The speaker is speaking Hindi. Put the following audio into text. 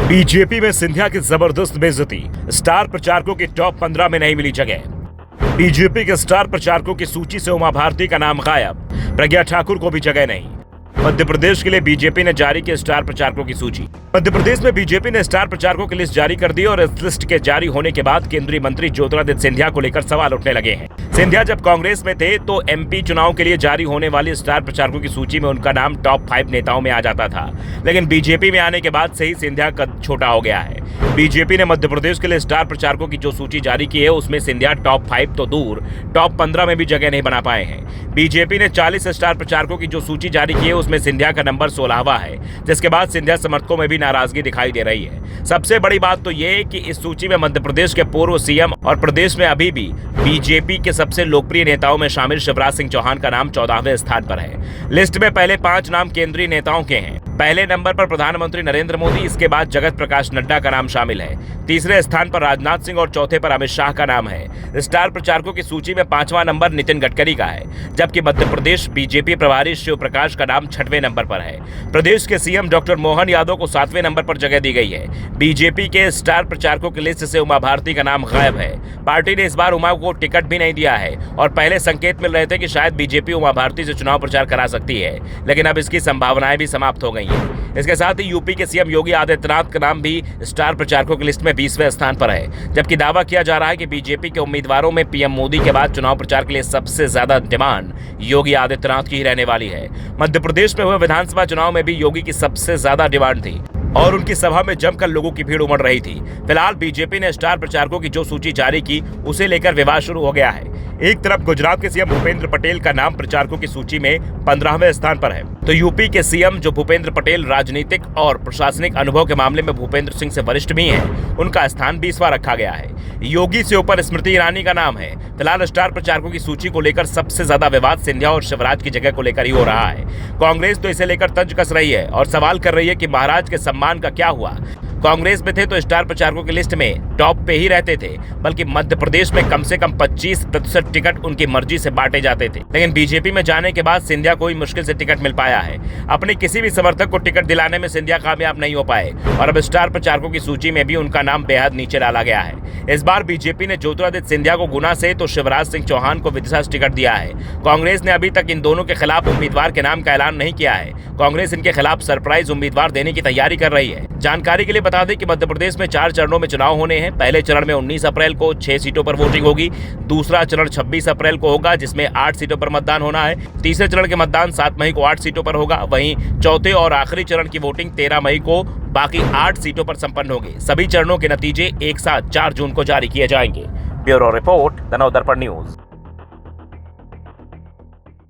बीजेपी में सिंधिया की जबरदस्त बेइज्जती, स्टार प्रचारकों की टॉप 15 में नहीं मिली जगह। बीजेपी के स्टार प्रचारकों की सूची से उमा भारती का नाम गायब, प्रज्ञा ठाकुर को भी जगह नहीं। मध्य प्रदेश के लिए बीजेपी ने जारी की स्टार प्रचारकों की सूची। मध्य प्रदेश में बीजेपी ने स्टार प्रचारकों की लिस्ट जारी कर दी और इस लिस्ट के जारी होने के बाद केंद्रीय मंत्री ज्योतिरादित्य सिंधिया को लेकर सवाल उठने लगे हैं। सिंधिया जब कांग्रेस में थे तो एमपी चुनाव के लिए जारी होने वाली स्टार प्रचारकों की सूची में उनका नाम टॉप 5 नेताओं में आ जाता था, लेकिन बीजेपी में आने के बाद से ही सिंधिया कद छोटा हो गया है। बीजेपी ने मध्य प्रदेश के लिए स्टार प्रचारकों की जो सूची जारी की है उसमें सिंधिया टॉप 5 तो दूर टॉप 15 में भी जगह नहीं बना पाए हैं। बीजेपी ने 40 स्टार प्रचारकों की जो सूची जारी की है उसमें सिंधिया का नंबर 16वां है, जिसके बाद सिंधिया समर्थकों में भी नाराजगी दिखाई दे रही है। सबसे बड़ी बात तो ये है कि इस सूची में मध्य प्रदेश के पूर्व सीएम और प्रदेश में अभी भी बीजेपी के सबसे लोकप्रिय नेताओं में शामिल शिवराज सिंह चौहान का नाम 14वें स्थान पर है। लिस्ट में पहले 5 नाम केंद्रीय नेताओं के हैं। पहले नंबर पर प्रधानमंत्री नरेंद्र मोदी, इसके बाद जगत प्रकाश नड्डा का नाम शामिल है। तीसरे स्थान पर राजनाथ सिंह और चौथे पर अमित शाह का नाम है। स्टार प्रचारकों की सूची में 5वां नंबर नितिन गडकरी का है, जबकि मध्य प्रदेश बीजेपी प्रभारी शिव प्रकाश का नाम 6वें नंबर पर है। प्रदेश के सीएम डॉक्टर मोहन यादव को 7वें नंबर पर जगह दी गई है। बीजेपी के स्टार प्रचारकों की लिस्ट से उमा भारती का नाम गायब है। पार्टी ने इस बार उमा को टिकट भी नहीं दिया है और पहले संकेत मिल रहे थे कि शायद बीजेपी उमा भारती से चुनाव प्रचार करा सकती है, लेकिन अब इसकी संभावनाएं भी समाप्त हो गई हैं। इसके साथ ही यूपी के सीएम योगी आदित्यनाथ का नाम भी स्टार प्रचारकों की लिस्ट में 20वें स्थान पर है, जबकि दावा किया जा रहा है कि बीजेपी के उम्मीदवारों में पीएम मोदी के बाद चुनाव प्रचार के लिए सबसे ज्यादा डिमांड योगी आदित्यनाथ की ही रहने वाली है। मध्य प्रदेश में हुए विधानसभा चुनाव में भी योगी की सबसे ज्यादा डिमांड थी और उनकी सभा में जमकर लोगों की भीड़ उमड़ रही थी। फिलहाल बीजेपी ने स्टार प्रचारकों की जो सूची जारी की उसे लेकर विवाद शुरू हो गया है। एक तरफ गुजरात के सीएम भूपेंद्र पटेल का नाम प्रचारकों की सूची में 15वें स्थान पर है, तो यूपी के सीएम जो भूपेंद्र पटेल राजनीतिक और प्रशासनिक अनुभव के मामले में भूपेंद्र सिंह से वरिष्ठ भी हैं, उनका स्थान 20वां रखा गया है। योगी से ऊपर स्मृति ईरानी का नाम है। फिलहाल स्टार प्रचारकों की सूची को लेकर सबसे ज्यादा विवाद सिंधिया और शिवराज की जगह को लेकर ही हो रहा है। कांग्रेस तो इसे लेकर तंज कस रही है और सवाल कर रही है कि महाराज के सम्मान का क्या हुआ। कांग्रेस में थे तो स्टार प्रचारकों की लिस्ट में टॉप पे ही रहते थे, बल्कि मध्य प्रदेश में कम से कम 25% टिकट उनकी मर्जी से बांटे जाते थे, लेकिन बीजेपी में जाने के बाद सिंधिया को ही मुश्किल से टिकट मिल पाया है। अपने किसी भी समर्थक को टिकट दिलाने में सिंधिया कामयाब नहीं हो पाए और अब स्टार प्रचारकों की सूची में भी उनका नाम बेहद नीचे डाला गया है। इस बार बीजेपी ने ज्योतिरादित्य सिंधिया को गुना से तो शिवराज सिंह चौहान को विदिशा से टिकट दिया है। कांग्रेस ने अभी तक इन दोनों के खिलाफ उम्मीदवार के नाम का ऐलान नहीं किया है। कांग्रेस इनके खिलाफ सरप्राइज उम्मीदवार देने की तैयारी कर रही है। जानकारी के लिए बता दें कि मध्य प्रदेश में 4 चरणों में चुनाव होने हैं। पहले चरण में 19 अप्रैल को 6 सीटों पर वोटिंग होगी। दूसरा चरण 26 अप्रैल को होगा, जिसमें 8 सीटों पर मतदान होना है। तीसरे चरण के मतदान 7 मई को 8 सीटों पर होगा। वहीं चौथे और आखिरी चरण की वोटिंग 13 मई को बाकी 8 सीटों पर संपन्न होगी। सभी चरणों के नतीजे एक साथ 4 जून को जारी किए जाएंगे। Bureau report, the Navdarpan news.